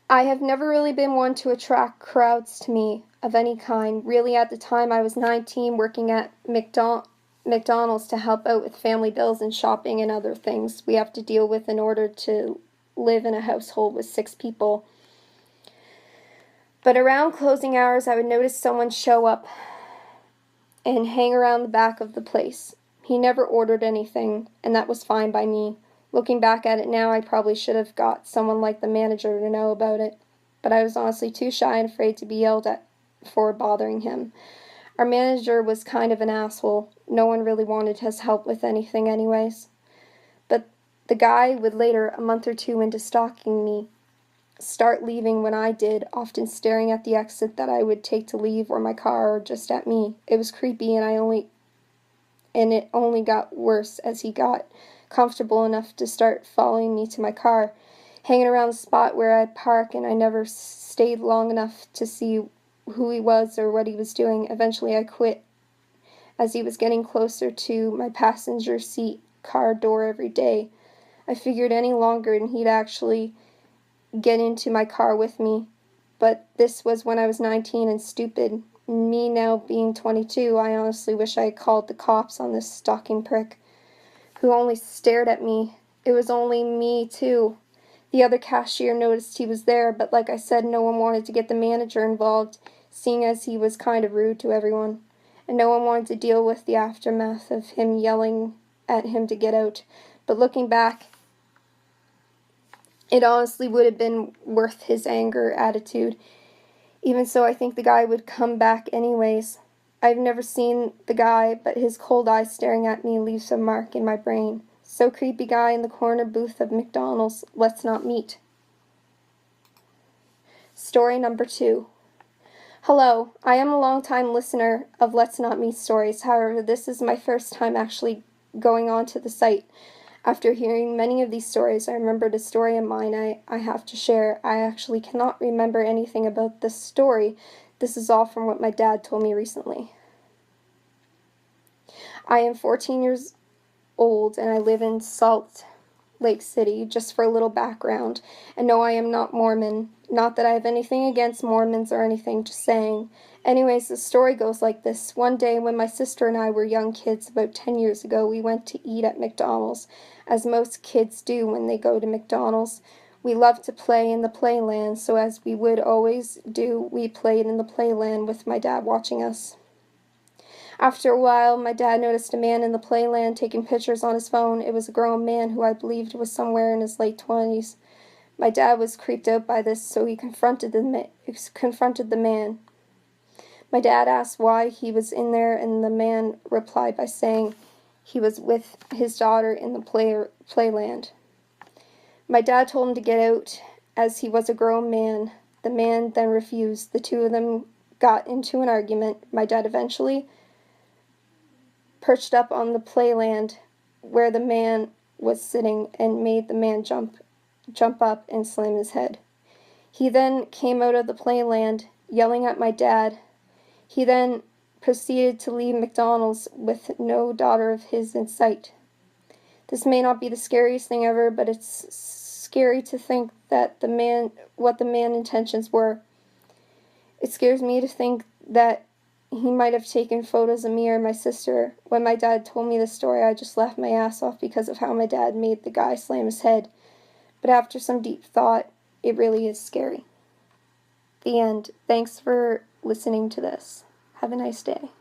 I have never really been one to attract crowds to me of any kind. Really, at the time, I was 19, working at McDonald's to help out with family bills and shopping and other things we have to deal with in order to live in a household with 6 people. But around closing hours, I would notice someone show up and hang around the back of the place. He never ordered anything, and that was fine by me. Looking back at it now, I probably should have got someone like the manager to know about it, but I was honestly too shy and afraid to be yelled at for bothering him. Our manager was kind of an asshole. No one really wanted his help with anything anyways. But the guy would later, a month or 2 into stalking me, start leaving when I did, often staring at the exit that I would take to leave or my car or just at me. It was creepy and it only got worse as he got comfortable enough to start following me to my car, hanging around the spot where I park, and I never stayed long enough to see who he was or what he was doing. Eventually I quit as he was getting closer to my passenger seat car door every day. I figured any longer and he'd actually get into my car with me, but this was when I was 19 and stupid. Me now being 22, I honestly wish I had called the cops on this stalking prick who only stared at me. It was only me, too. The other cashier noticed he was there, but like I said, no one wanted to get the manager involved, seeing as he was kind of rude to everyone, and no one wanted to deal with the aftermath of him yelling at him to get out. But looking back, it honestly would have been worth his anger attitude. Even so, I think the guy would come back anyways. I've never seen the guy, but his cold eyes staring at me leaves a mark in my brain. So creepy guy in the corner booth of McDonald's. Let's not meet. Story number 2. Hello, I am a long-time listener of Let's Not Meet stories. However, this is my first time actually going on to the site. After hearing many of these stories, I remembered a story of mine I have to share. I actually cannot remember anything about this story. This is all from what my dad told me recently. I am 14 years old and I live in Salt Lake City. Just for a little background, and no, I am not Mormon. Not that I have anything against Mormons or anything, just saying. Anyways, the story goes like this. One day when my sister and I were young kids, about 10 years ago, we went to eat at McDonald's, as most kids do when they go to McDonald's. We loved to play in the playland, so as we would always do, we played in the playland with my dad watching us. After a while, my dad noticed a man in the playland taking pictures on his phone. It was a grown man who I believed was somewhere in his late 20s. My dad was creeped out by this, so he confronted the man. My dad asked why he was in there, and the man replied by saying he was with his daughter in the playland. My dad told him to get out, as he was a grown man. The man then refused. The two of them got into an argument. My dad eventually perched up on the playland where the man was sitting and made the man jump up and slam his head. He then came out of the playland yelling at my dad. He then proceeded to leave McDonald's with no daughter of his in sight. This may not be the scariest thing ever, but it's scary to think that what the man's intentions were. It scares me to think that he might have taken photos of me or my sister. When my dad told me this story, I just laughed my ass off because of how my dad made the guy slam his head. But after some deep thought, it really is scary. The end. Thanks for listening to this. Have a nice day.